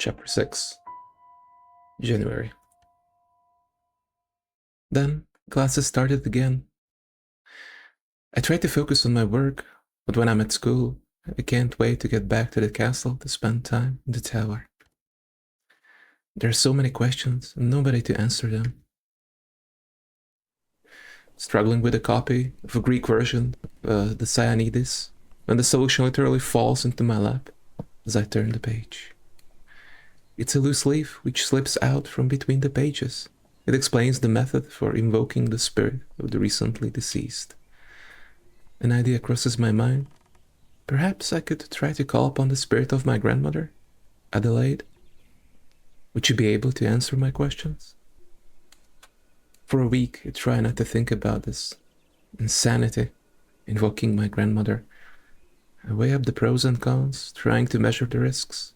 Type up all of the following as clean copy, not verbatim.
Chapter 6. January. Then, classes started again. I tried to focus on my work, but when I'm at school, I can't wait to get back to the castle to spend time in the tower. There are so many questions and nobody to answer them. Struggling with a copy of a Greek version of the Cyanides, when the solution literally falls into my lap as I turn the page. It's a loose leaf which slips out from between the pages. It explains the method for invoking the spirit of the recently deceased. An idea crosses my mind. Perhaps I could try to call upon the spirit of my grandmother, Adelaide. Would she be able to answer my questions? For a week, I try not to think about this insanity, invoking my grandmother. I weigh up the pros and cons, trying to measure the risks.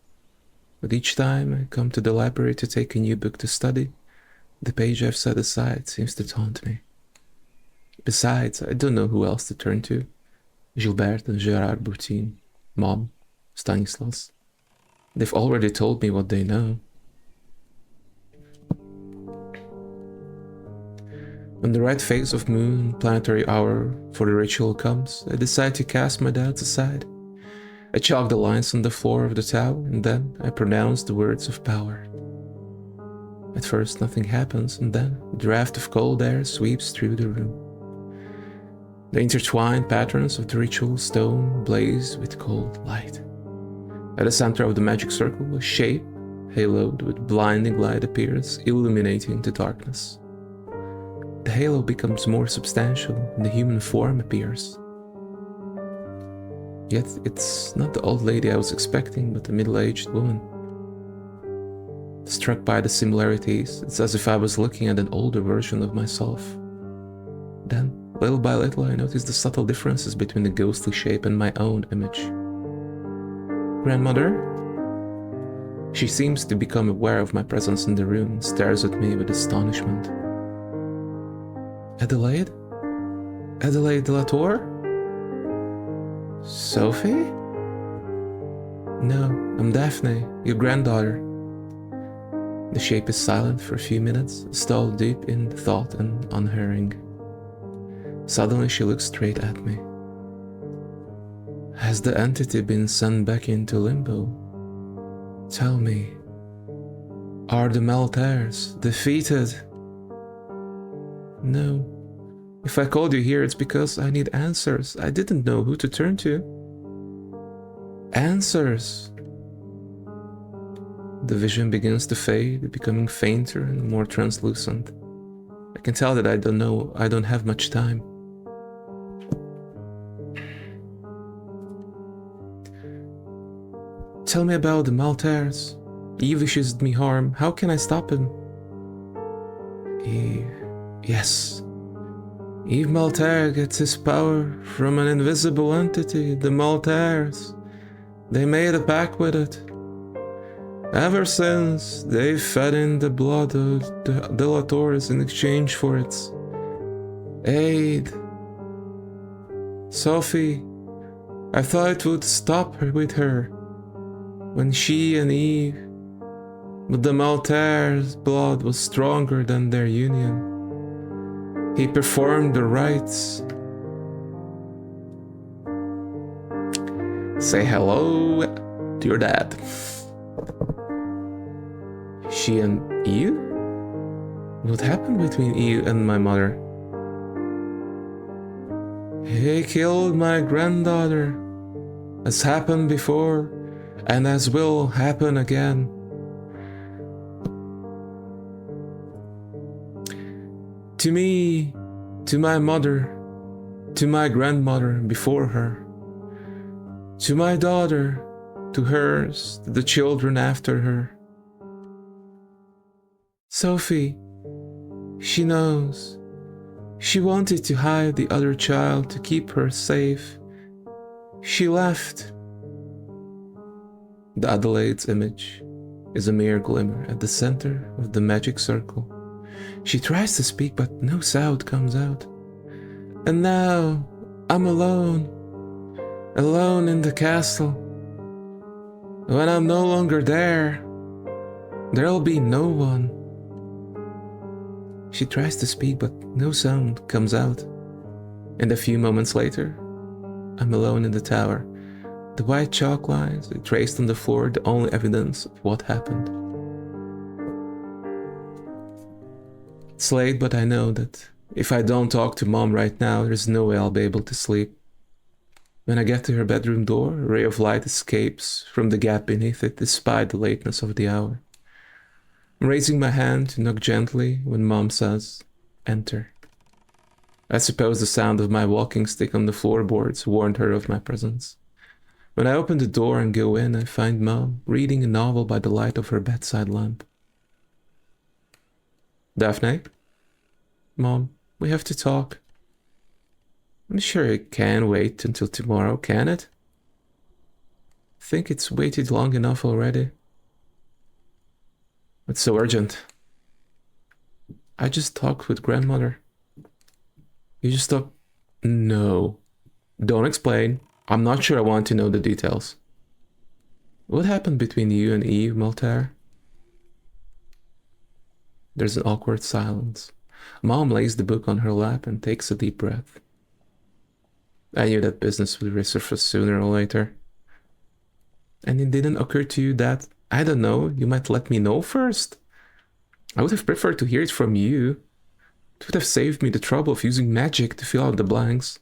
But each time I come to the library to take a new book to study, the page I've set aside seems to taunt me. Besides, I don't know who else to turn to. Gilbert and Gerard Bourtine, Mom, Stanislas. They've already told me what they know. When the right phase of moon and planetary hour for the ritual comes, I decide to cast my doubts aside. I chalk the lines on the floor of the tower, and then I pronounce the words of power. At first nothing happens, and then a draft of cold air sweeps through the room. The intertwined patterns of the ritual stone blaze with cold light. At the center of the magic circle, a shape, haloed with blinding light, appears, illuminating the darkness. The halo becomes more substantial, and the human form appears. Yet it's not the old lady I was expecting, but a middle-aged woman. Struck by the similarities, it's as if I was looking at an older version of myself. Then, little by little, I noticed the subtle differences between the ghostly shape and my own image. Grandmother? She seems to become aware of my presence in the room and stares at me with astonishment. Adelaide? Adelaide de la Tour? Sophie? No, I'm Daphne, your granddaughter. The shape is silent for a few minutes, stalled deep in thought and unhearing. Suddenly she looks straight at me. Has the entity been sent back into limbo? Tell me, are the Malterres defeated? No. If I called you here, it's because I need answers. I didn't know who to turn to. Answers! The vision begins to fade, becoming fainter and more translucent. I can tell that I don't have much time. Tell me about the Malterres. Yves wishes me harm. How can I stop him? Yes. Yves Malterre gets his power from an invisible entity, the Malterres. They made a pact with it. Ever since, they fed in the blood of the de la Torres in exchange for its aid. Sophie, I thought it would stop her with her when she and Yves, but the Malterre's blood was stronger than their union. He performed the rites. Say hello to your dad. She and you? What happened between you and my mother? He killed my granddaughter, as happened before, and as will happen again. To me, to my mother, to my grandmother before her, to my daughter, to hers, to the children after her. Sophie, she knows. She wanted to hide the other child to keep her safe. She left. The Adelaide's image is a mere glimmer at the center of the magic circle. She tries to speak, but no sound comes out. And now, I'm alone in the castle. When I'm no longer there, There'll be no one. She tries to speak, but no sound comes out. And a few moments later, I'm alone in the tower. The white chalk lines traced on the floor, the only evidence of what happened. It's late, but I know that if I don't talk to Mom right now, there's no way I'll be able to sleep. When I get to her bedroom door, a ray of light escapes from the gap beneath it, despite the lateness of the hour. I'm raising my hand to knock gently when Mom says, "Enter." I suppose the sound of my walking stick on the floorboards warned her of my presence. When I open the door and go in, I find Mom reading a novel by the light of her bedside lamp. "Daphne? Mom, we have to talk." "I'm sure it can wait until tomorrow, can it?" "I think it's waited long enough already." "It's so urgent." "I just talked with grandmother." "You just talked?" "No. Don't explain. I'm not sure I want to know the details." "What happened between you and Yves Malterre?" There's an awkward silence. Mom lays the book on her lap and takes a deep breath. "I knew that business would resurface sooner or later." "And it didn't occur to you that, I don't know, you might let me know first?" "I would have preferred to hear it from you. It would have saved me the trouble of using magic to fill out the blanks."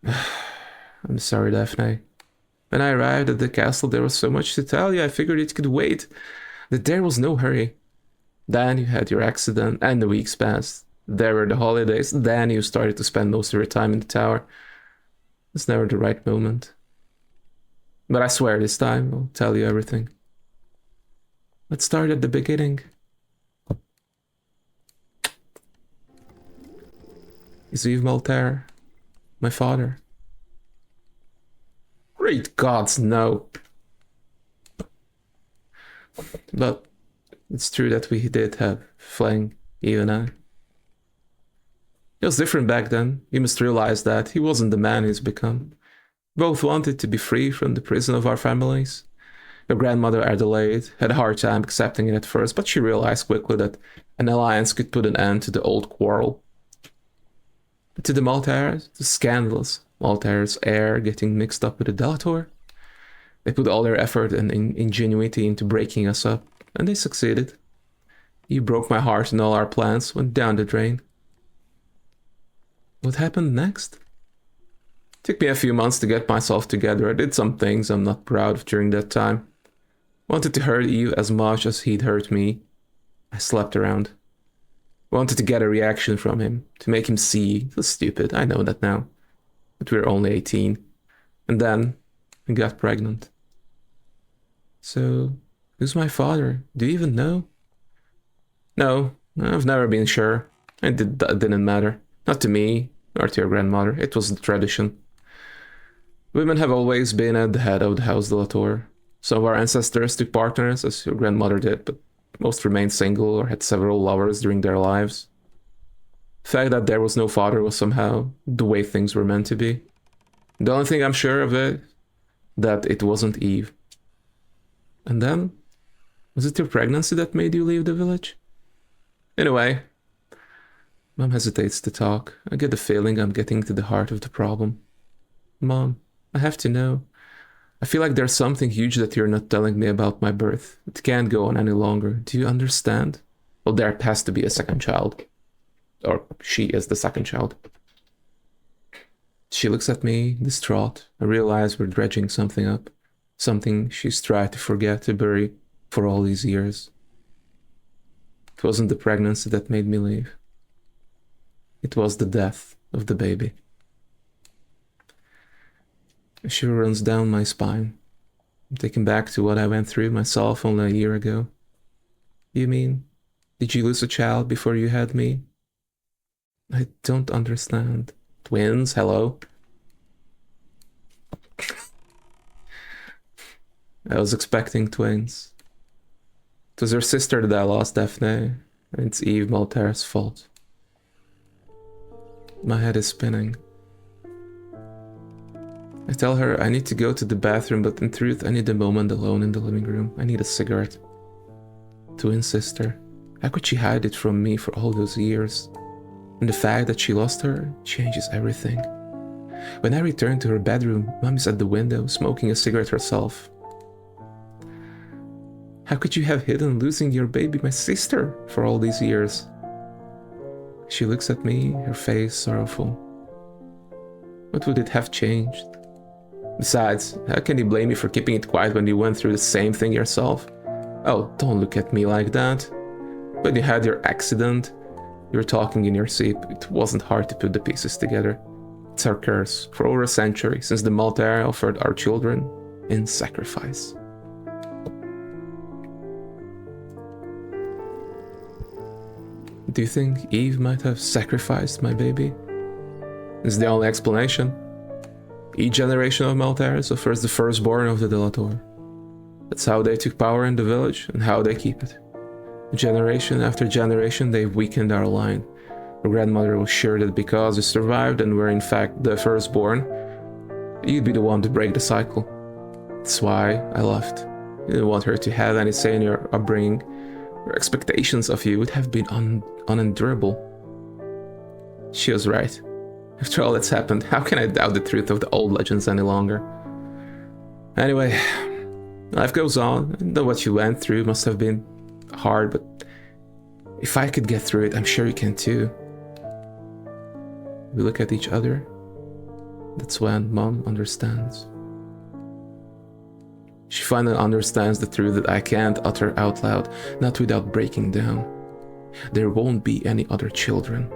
"I'm sorry, Daphne. When I arrived at the castle, there was so much to tell you, I figured it could wait. That there was no hurry. Then you had your accident, and the weeks passed. There were the holidays, then you started to spend most of your time in the tower. It's never the right moment. But I swear this time, I'll tell you everything. Let's start at the beginning." "Is Yves Malterre my father?" "Great gods, no." "But it's true that we did have fling, you and I. It was different back then. You must realize that he wasn't the man he's become. Both wanted to be free from the prison of our families. Your grandmother Adelaide had a hard time accepting it at first, but she realized quickly that an alliance could put an end to the old quarrel. But to the Malterres, the scandalous Malterre's heir getting mixed up with a delator, they put all their effort and ingenuity into breaking us up, and they succeeded. You broke my heart and all our plans went down the drain." "What happened next?" "Took me a few months to get myself together. I did some things I'm not proud of during that time. Wanted to hurt you as much as he'd hurt me. I slept around. Wanted to get a reaction from him, to make him see. It was stupid, I know that now. But we were only 18. And then I got pregnant." "So, who's my father? Do you even know?" "No, I've never been sure. It didn't matter. Not to me, nor to your grandmother. It was the tradition. Women have always been at the head of the house de la Tour. Some of our ancestors took partners, as your grandmother did, but most remained single or had several lovers during their lives. The fact that there was no father was somehow the way things were meant to be. The only thing I'm sure of it, that it wasn't Eve." "And then? Was it your pregnancy that made you leave the village?" "In a way." Mom hesitates to talk. I get the feeling I'm getting to the heart of the problem. "Mom, I have to know. I feel like there's something huge that you're not telling me about my birth. It can't go on any longer. Do you understand? Well, there has to be a second child. Or she is the second child." She looks at me, distraught. I realize we're dredging something up. Something she's tried to forget, to bury for all these years. It wasn't the pregnancy that made me leave. It was the death of the baby. A shiver runs down my spine. I'm taken back to what I went through myself only a year ago. "You mean, did you lose a child before you had me?" "I don't understand." "Twins, hello." "I was expecting twins. It was your sister that I lost, Daphne, and it's Yves Malterre's fault." My head is spinning. I tell her I need to go to the bathroom, but in truth I need a moment alone in the living room. I need a cigarette. twin sister. How could she hide it from me for all those years? And the fact that she lost her changes everything. When I return to her bedroom, Mom is at the window, smoking a cigarette herself. How could you have hidden losing your baby, my sister, for all these years? She looks at me, her face sorrowful. What would it have changed? Besides, how can you blame me for keeping it quiet when you went through the same thing yourself? Oh, don't look at me like that. When you had your accident, you were talking in your sleep. It wasn't hard to put the pieces together. It's our curse, for over a century, since the Malterre offered our children in sacrifice. Do you think Yves might have sacrificed my baby? It's the only explanation. Each generation of Malterres offers the firstborn of the Delator. That's how they took power in the village and how they keep it. Generation after generation, they've weakened our line. Her grandmother was sure that because you survived and were in fact the firstborn, you'd be the one to break the cycle. That's why I left. You didn't want her to have any say in your upbringing. Her expectations of you would have been unendurable. She was right. After all that's happened, how can I doubt the truth of the old legends any longer? Anyway, life goes on. I know what you went through must have been hard, but if I could get through it, I'm sure you can too. We look at each other. That's when Mom understands. She finally understands the truth that I can't utter out loud, not without breaking down. There won't be any other children.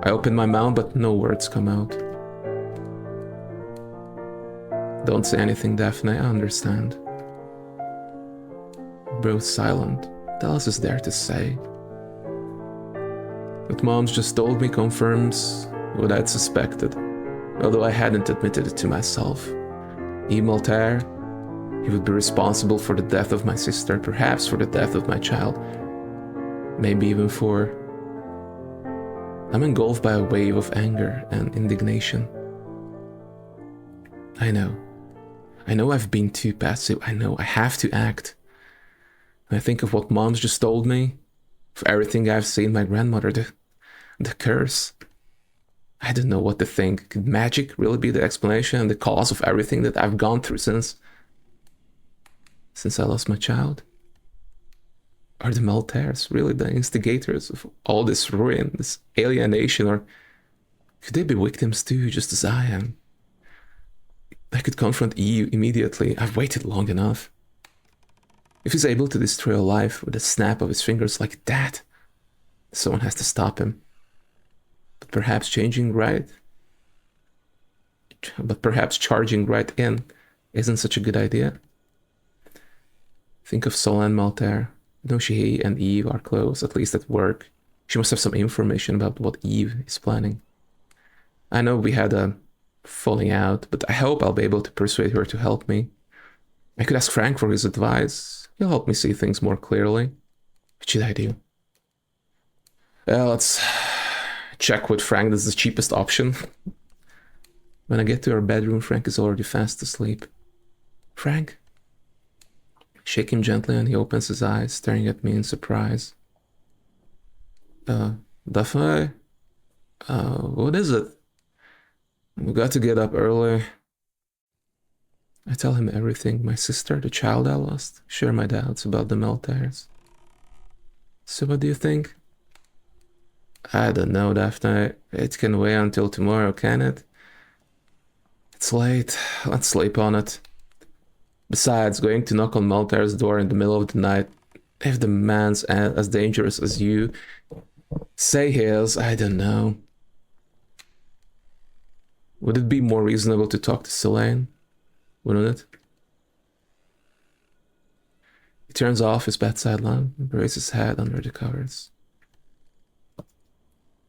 I open my mouth, but no words come out. Don't say anything, Daphne, I understand. Both silent. What else is there to say? What Mom's just told me confirms what I'd suspected, although I hadn't admitted it to myself. Yves Malterre, he would be responsible for the death of my sister, perhaps for the death of my child, maybe even for... I'm engulfed by a wave of anger and indignation. I know I've been too passive. I know I have to act. When I think of what Mom's just told me, of everything I've seen my grandmother, the curse, I don't know what to think. Could magic really be the explanation and the cause of everything that I've gone through since I lost my child? Are the Malterres really the instigators of all this ruin, this alienation, or could they be victims too, just as I am? I could confront Yves immediately. I've waited long enough. If he's able to destroy a life with a snap of his fingers like that, someone has to stop him. But perhaps charging right in isn't such a good idea. Think of Solène Malterre. I know she and Yves are close, at least at work. She must have some information about what Yves is planning. I know we had a falling out, but I hope I'll be able to persuade her to help me. I could ask Frank for his advice. He'll help me see things more clearly. What should I do? Let's check with Frank. That's the cheapest option. When I get to our bedroom, Frank is already fast asleep. Frank? Shake him gently and he opens his eyes, staring at me in surprise. Daphne? What is it? We got to get up early. I tell him everything. My sister, the child I lost, share my doubts about the Malterres. So what do you think? I don't know, Daphne. It can wait until tomorrow, can it? It's late. Let's sleep on it. Besides, going to knock on Malterre's door in the middle of the night, if the man's as dangerous as you say he is, I don't know. Would it be more reasonable to talk to Solène? Wouldn't it? He turns off his bedside lamp and buries his head under the covers. I'll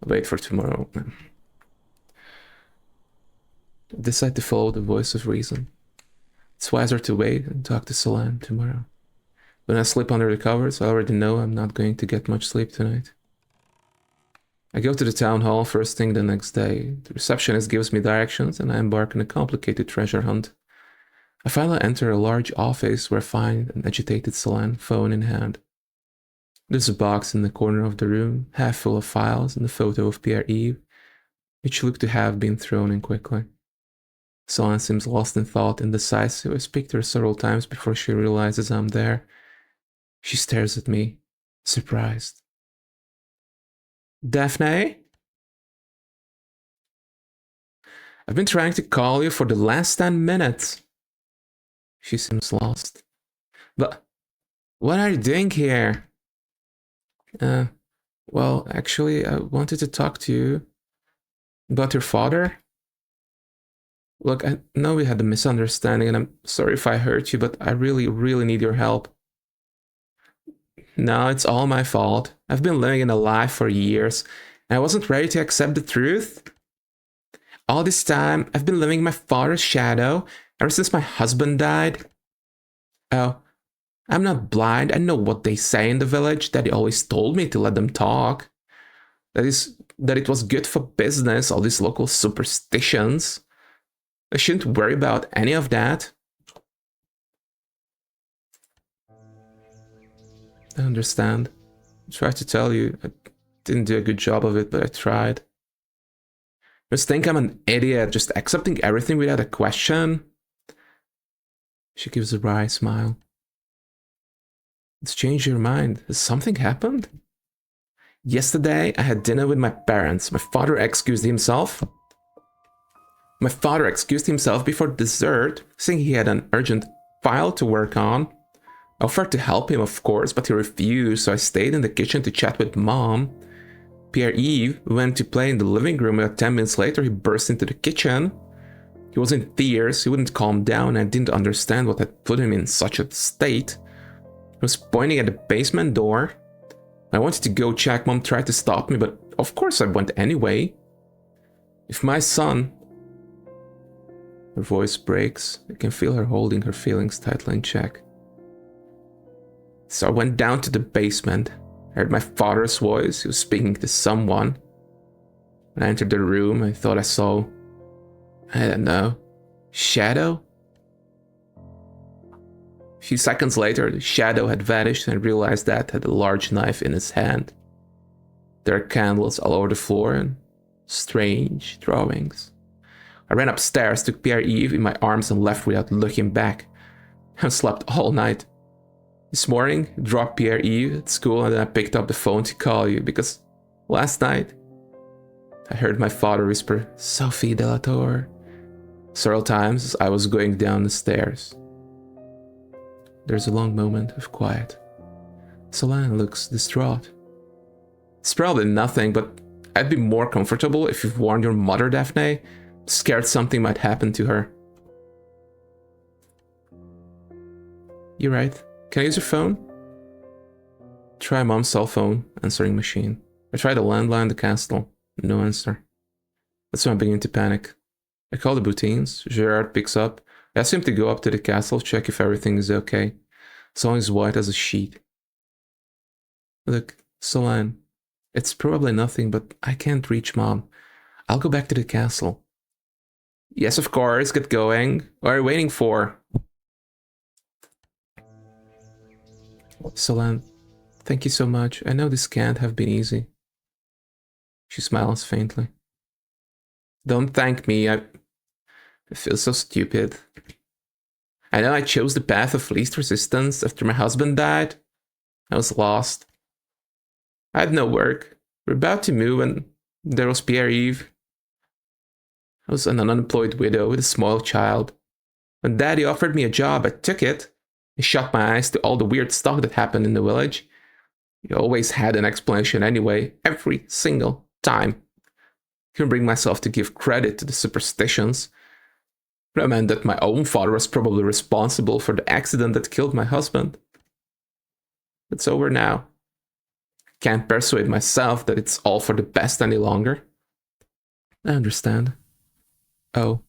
wait for tomorrow. I decide to follow the voice of reason. It's wiser to wait and talk to Solène tomorrow. When I sleep under the covers, I already know I'm not going to get much sleep tonight. I go to the town hall first thing the next day. The receptionist gives me directions and I embark on a complicated treasure hunt. I finally enter a large office where I find an agitated Solène, phone in hand. There's a box in the corner of the room, half full of files and a photo of Pierre-Yves, which looked to have been thrown in quickly. Solène seems lost in thought, indecisive. I speak to her several times before she realizes I'm there. She stares at me, surprised. Daphne? I've been trying to call you for the last 10 minutes. She seems lost. But what are you doing here? Well, actually, I wanted to talk to you about your father. Look, I know we had a misunderstanding, and I'm sorry if I hurt you, but I really, really need your help. No, it's all my fault. I've been living in a lie for years, and I wasn't ready to accept the truth. All this time, I've been living my father's shadow, ever since my husband died. Oh, I'm not blind. I know what they say in the village. Daddy always told me to let them talk. That it was good for business, all these local superstitions. I shouldn't worry about any of that. I understand. I tried to tell you. I didn't do a good job of it, but I tried. Just think I'm an idiot, just accepting everything without a question. She gives a wry smile. It's changed your mind. Has something happened? Yesterday, I had dinner with my parents. My father excused himself before dessert, saying he had an urgent file to work on. I offered to help him, of course, but he refused, so I stayed in the kitchen to chat with Mom. Pierre-Yves went to play in the living room, and 10 minutes later he burst into the kitchen. He was in tears, he wouldn't calm down, and I didn't understand what had put him in such a state. He was pointing at the basement door. I wanted to go check. Mom tried to stop me, but of course I went anyway. If my son... Her voice breaks. I can feel her holding her feelings tightly in check. So I went down to the basement. I heard my father's voice. He was speaking to someone. When I entered the room, I thought I saw... I don't know... shadow? A few seconds later, the shadow had vanished, and I realized Dad had a large knife in his hand. There are candles all over the floor and strange drawings. I ran upstairs, took Pierre-Yves in my arms and left without looking back. I slept all night. This morning, I dropped Pierre-Yves at school, and then I picked up the phone to call you, because last night I heard my father whisper, "Sophie de la Tour," several times as I was going down the stairs. There's a long moment of quiet. Solène looks distraught. It's probably nothing, but I'd be more comfortable if you've warned your mother, Daphne. Scared something might happen to her. You're right. Can I use your phone? Try Mom's cell phone, answering machine. I tried a landline in the castle. No answer. That's when I begin to panic. I call the Boutines. Gerard picks up. I ask him to go up to the castle, check if everything is okay. Solène is white as a sheet. Look, Solène, it's probably nothing, but I can't reach Mom. I'll go back to the castle. Yes, of course, get going. What are you waiting for? Solène, thank you so much. I know this can't have been easy. She smiles faintly. Don't thank me. I feel so stupid. I know I chose the path of least resistance after my husband died. I was lost. I had no work. We were about to move, and there was Pierre-Yves. I was an unemployed widow with a small child. When Daddy offered me a job, I took it. I shut my eyes to all the weird stuff that happened in the village. He always had an explanation anyway, every single time. I couldn't bring myself to give credit to the superstitions. But I meant that my own father was probably responsible for the accident that killed my husband. It's over now. I can't persuade myself that it's all for the best any longer. I understand. Oh,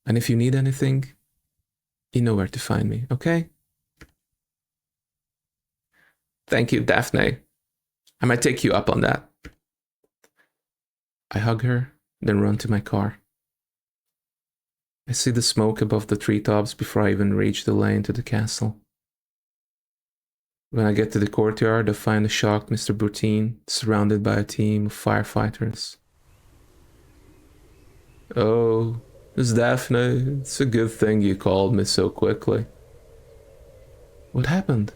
and if you need anything, you know where to find me, okay? Thank you, Daphne. I might take you up on that. I hug her, then run to my car. I see the smoke above the treetops before I even reach the lane to the castle. When I get to the courtyard, I find a shocked Mr. Boutine surrounded by a team of firefighters. Oh, Miss Daphne, it's a good thing you called me so quickly. What happened?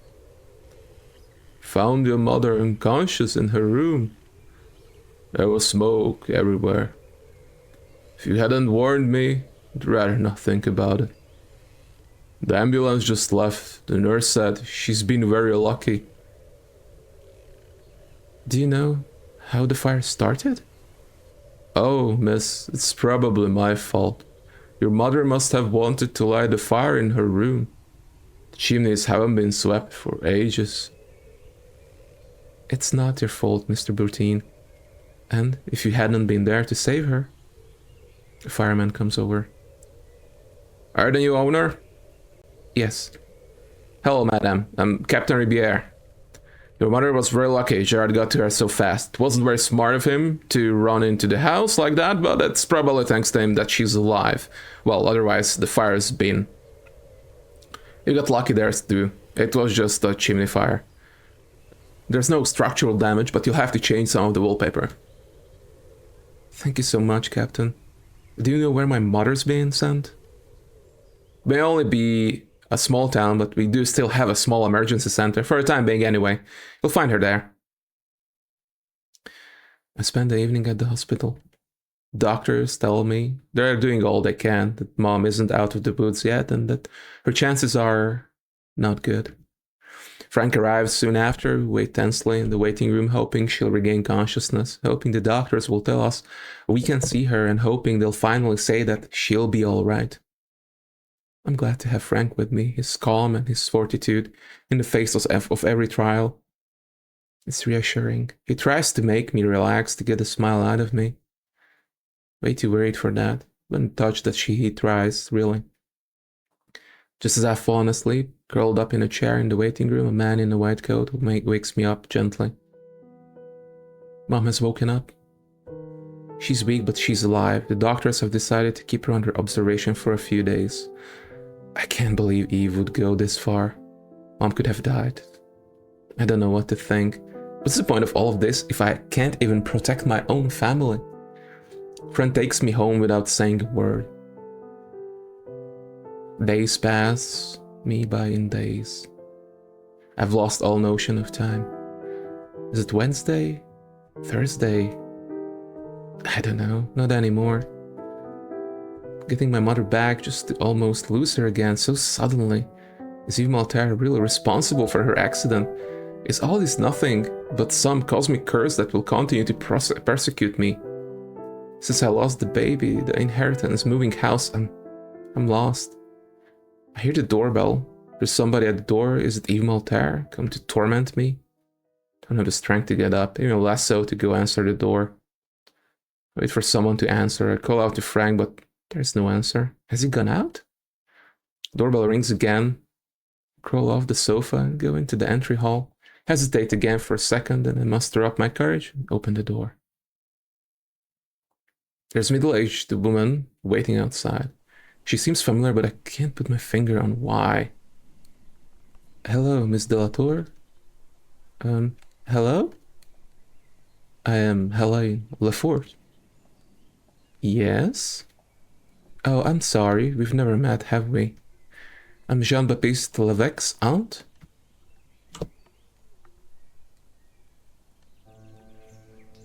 Found your mother unconscious in her room. There was smoke everywhere. If you hadn't warned me, I'd rather not think about it. The ambulance just left. The nurse said she's been very lucky. Do you know how the fire started? Oh, miss, it's probably my fault. Your mother must have wanted to light the fire in her room. The chimneys haven't been swept for ages. It's not your fault, Mr. Boutine. And if you hadn't been there to save her... The fireman comes over. Are the new owner? Yes. Hello, madam. I'm Captain Ribiere. Your mother was very lucky Gerard got to her so fast. It wasn't very smart of him to run into the house like that, but it's probably thanks to him that she's alive. Well, otherwise the fire's been... You got lucky there too. It was just a chimney fire. There's no structural damage, but you'll have to change some of the wallpaper. Thank you so much, Captain. Do you know where my mother's being sent? May only be a small town, but we do still have a small emergency center, for the time being anyway. You'll find her there. I spent the evening at the hospital. Doctors tell me they're doing all they can, that Mom isn't out of the woods yet, and that her chances are not good. Frank arrives soon after. We wait tensely in the waiting room, hoping she'll regain consciousness, hoping the doctors will tell us we can see her, and hoping they'll finally say that she'll be all right. I'm glad to have Frank with me, his calm and his fortitude in the face of every trial. It's reassuring. He tries to make me relax, to get a smile out of me. Way too worried for that, but touched that he tries, really. Just as I've fallen asleep, curled up in a chair in the waiting room, a man in a white coat wakes me up gently. Mom has woken up. She's weak, but she's alive. The doctors have decided to keep her under observation for a few days. I can't believe Eve would go this far. Mom could have died. I don't know what to think. What's the point of all of this if I can't even protect my own family? Friend takes me home without saying a word. Days pass me by in days. I've lost all notion of time. Is it Wednesday? Thursday? I don't know, not anymore. Getting my mother back just to almost lose her again so suddenly. Is Yves Malterre really responsible for her accident? Is all this nothing but some cosmic curse that will continue to persecute me? Since I lost the baby, the inheritance, moving house, I'm lost. I hear the doorbell. There's somebody at the door. Is it Yves Malterre come to torment me? Don't have the strength to get up, even less so to go answer the door. I wait for someone to answer. I call out to Frank, but there's no answer. Has he gone out? Doorbell rings again. Crawl off the sofa and go into the entry hall. Hesitate again for a second, and I muster up my courage and open the door. There's a middle-aged woman waiting outside. She seems familiar, but I can't put my finger on why. Hello, Miss Delatour? Hello? I am Helene Lefort. Yes? Oh, I'm sorry, we've never met, have we? I'm Jean-Baptiste Levesque's aunt?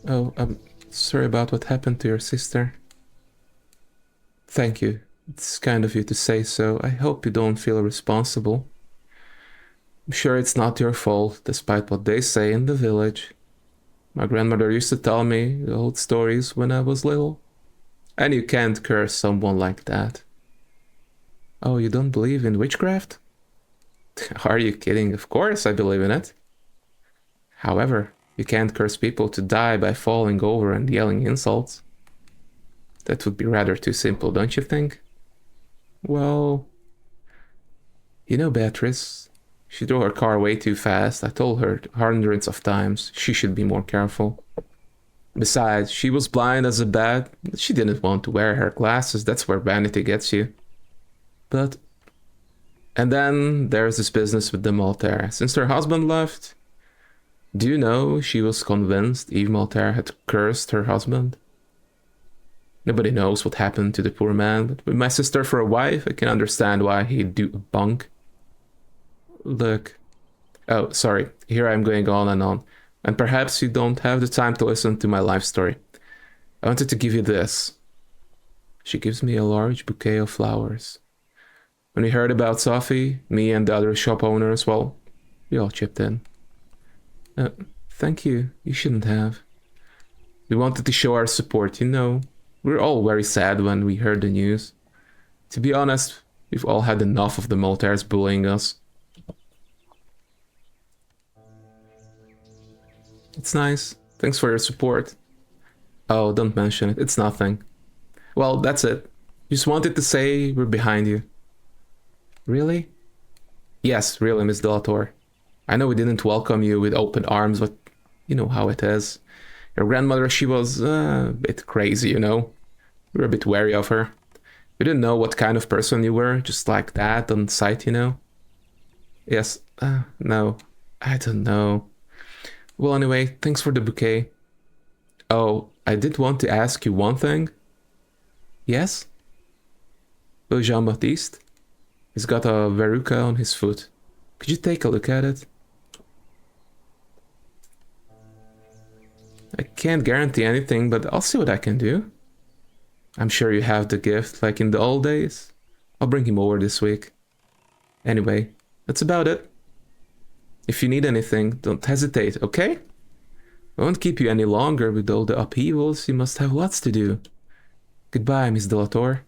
Oh, I'm sorry about what happened to your sister. Thank you. It's kind of you to say so. I hope you don't feel responsible. I'm sure it's not your fault, despite what they say in the village. My grandmother used to tell me the old stories when I was little. And you can't curse someone like that. Oh, you don't believe in witchcraft? Are you kidding? Of course I believe in it. However, you can't curse people to die by falling over and yelling insults. That would be rather too simple, don't you think? Well, you know Beatrice, she drove her car way too fast. I told her hundreds of times she should be more careful. Besides, she was blind as a bat. She didn't want to wear her glasses. That's where vanity gets you. But And then there's this business with the Malterre. Since her husband left, do you know she was convinced Yves Malterre had cursed her husband? Nobody knows what happened to the poor man, but with my sister for a wife, I can understand why he'd do a bunk. Look. Oh, sorry. Here I'm going on, and perhaps you don't have the time to listen to my life story. I wanted to give you this. She gives me a large bouquet of flowers. When we heard about Sophie, me and the other shop owners, well, we all chipped in. Thank you. You shouldn't have. We wanted to show our support, you know. We were all very sad when we heard the news. To be honest, we've all had enough of the Malterres bullying us. It's nice. Thanks for your support. Oh, don't mention it. It's nothing. Well, that's it. Just wanted to say we're behind you. Really? Yes, really, Miss Delator. I know we didn't welcome you with open arms, but you know how it is. Your grandmother, she was a bit crazy, you know. We were a bit wary of her. We didn't know what kind of person you were, just like that on sight, you know. Yes, no, I don't know. Well, anyway, thanks for the bouquet. Oh, I did want to ask you one thing. Yes? Oh, Jean-Baptiste? He's got a verruca on his foot. Could you take a look at it? I can't guarantee anything, but I'll see what I can do. I'm sure you have the gift, like in the old days. I'll bring him over this week. Anyway, that's about it. If you need anything, don't hesitate, okay? I won't keep you any longer with all the upheavals. You must have lots to do. Goodbye, Miss Delator.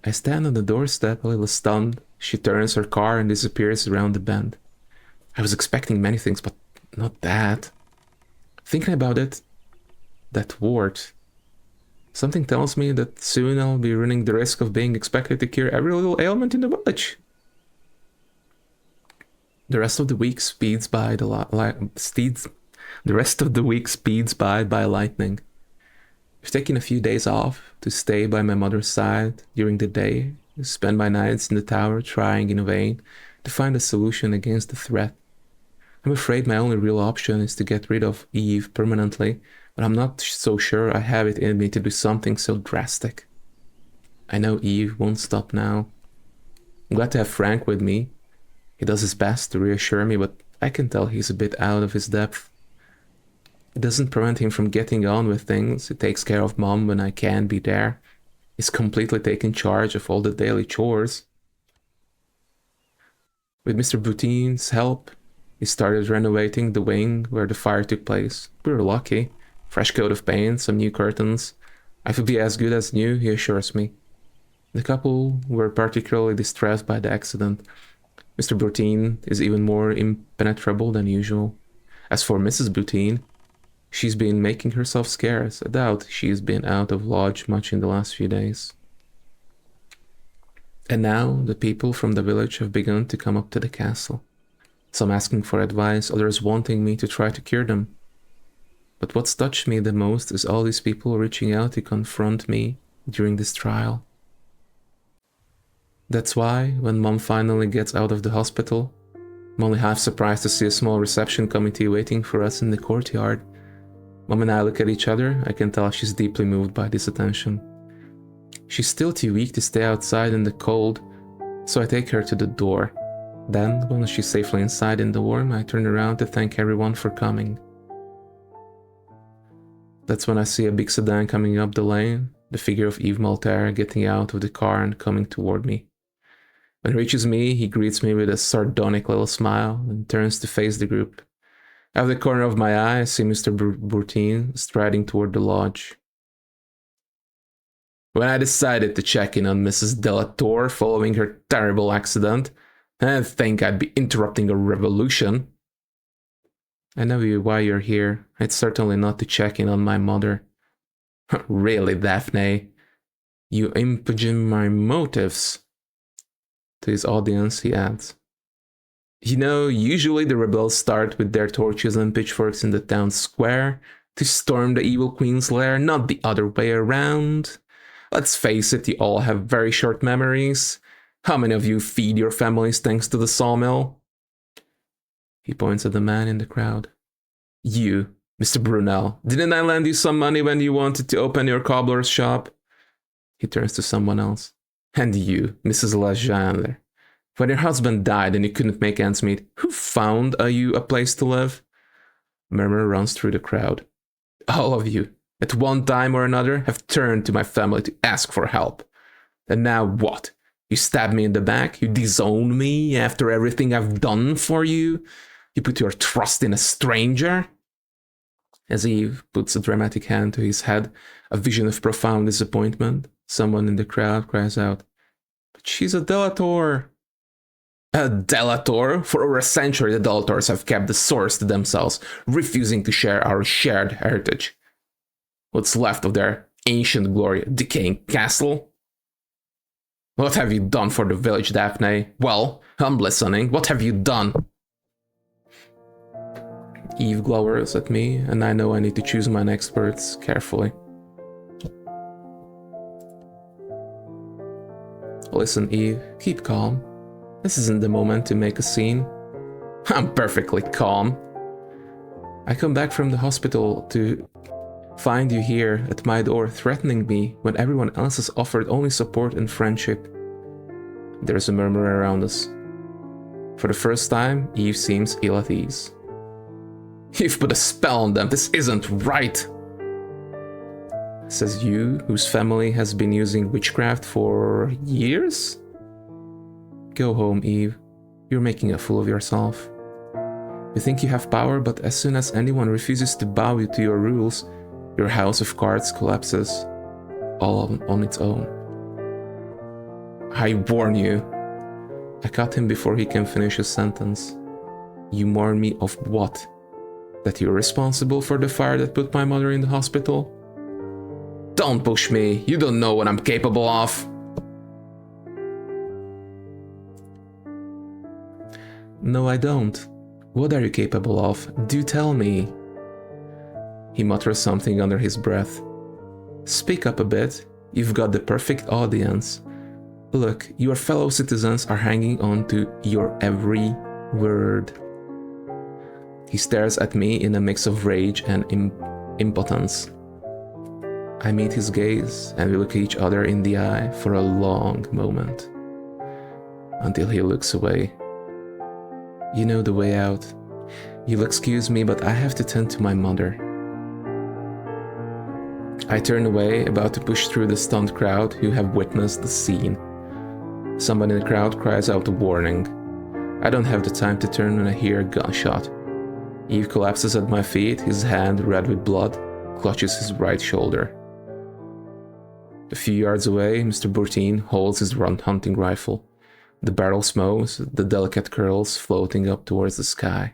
I stand on the doorstep, a little stunned. She turns her car and disappears around the bend. I was expecting many things, but not that. Thinking about it, that wart. Something tells me that soon I'll be running the risk of being expected to cure every little ailment in the village. The rest of the week speeds by by lightning. I've taken a few days off to stay by my mother's side during the day, spend my nights in the tower trying in vain to find a solution against the threat. I'm afraid my only real option is to get rid of Eve permanently, but I'm not so sure I have it in me to do something so drastic. I know Eve won't stop now. I'm glad to have Frank with me. He does his best to reassure me, but I can tell he's a bit out of his depth. It doesn't prevent him from getting on with things. He takes care of Mom when I can't be there. He's completely taken charge of all the daily chores. With Mr. Boutine's help, he started renovating the wing where the fire took place. We were lucky. Fresh coat of paint, some new curtains. I would be as good as new, he assures me. The couple were particularly distressed by the accident. Mr. Boutine is even more impenetrable than usual. As for Mrs. Boutine, she's been making herself scarce. I doubt she's been out of lodge much in the last few days. And now the people from the village have begun to come up to the castle. Some asking for advice, others wanting me to try to cure them. But what's touched me the most is all these people reaching out to confront me during this trial. That's why, when Mom finally gets out of the hospital, I'm only half surprised to see a small reception committee waiting for us in the courtyard. Mom and I look at each other. I can tell she's deeply moved by this attention. She's still too weak to stay outside in the cold, so I take her to the door. Then, when she's safely inside in the warm, I turn around to thank everyone for coming. That's when I see a big sedan coming up the lane, the figure of Yves Malterre getting out of the car and coming toward me. When he reaches me, he greets me with a sardonic little smile and turns to face the group. Out of the corner of my eye, I see Mr. Boutine striding toward the lodge. When I decided to check in on Mrs. Delator following her terrible accident, I didn't think I'd be interrupting a revolution. I know why you're here. It's certainly not to check in on my mother. Really, Daphne? You impugn my motives. To his audience, he adds. You know, usually the rebels start with their torches and pitchforks in the town square to storm the evil queen's lair, not the other way around. Let's face it, you all have very short memories. How many of you feed your families thanks to the sawmill? He points at the man in the crowd. You, Mr. Brunel, didn't I lend you some money when you wanted to open your cobbler's shop? He turns to someone else. And you, Mrs. Legendre, when your husband died and you couldn't make ends meet, who found you a place to live? Murmur runs through the crowd. All of you, at one time or another, have turned to my family to ask for help. And now what? You stab me in the back? You disown me after everything I've done for you? You put your trust in a stranger? As Yves puts a dramatic hand to his head, a vision of profound disappointment, someone in the crowd cries out, But she's a delator! A delator? For over a century, the delators have kept the source to themselves, refusing to share our shared heritage. What's left of their ancient glory, a decaying castle? What have you done for the village, Daphne? Well, I'm listening. What have you done? Yves glowers at me, and I know I need to choose my next words carefully. Listen, Yves, keep calm. This isn't the moment to make a scene. I'm perfectly calm. I come back from the hospital to find you here at my door threatening me when everyone else has offered only support and friendship. There's a murmur around us. For the first time, Yves seems ill at ease. You've put a spell on them. This isn't right. Says you, whose family has been using witchcraft for years? Go home, Yves. You're making a fool of yourself. You think you have power, but as soon as anyone refuses to bow to your rules, your house of cards collapses, all on its own. I warn you. I cut him before he can finish his sentence. You warn me of what? That you're responsible for the fire that put my mother in the hospital? Don't push me. You don't know what I'm capable of. No, I don't. What are you capable of? Do tell me. He mutters something under his breath. Speak up a bit. You've got the perfect audience. Look, your fellow citizens are hanging on to your every word. He stares at me in a mix of rage and impotence. I meet his gaze and we look each other in the eye for a long moment. Until he looks away. You know the way out. You'll excuse me, but I have to tend to my mother. I turn away, about to push through the stunned crowd who have witnessed the scene. Someone in the crowd cries out a warning. I don't have the time to turn when I hear a gunshot. Yves collapses at my feet, his hand, red with blood, clutches his right shoulder. A few yards away, Mr. Bourtine holds his hunting rifle. The barrel smokes, the delicate curls floating up towards the sky.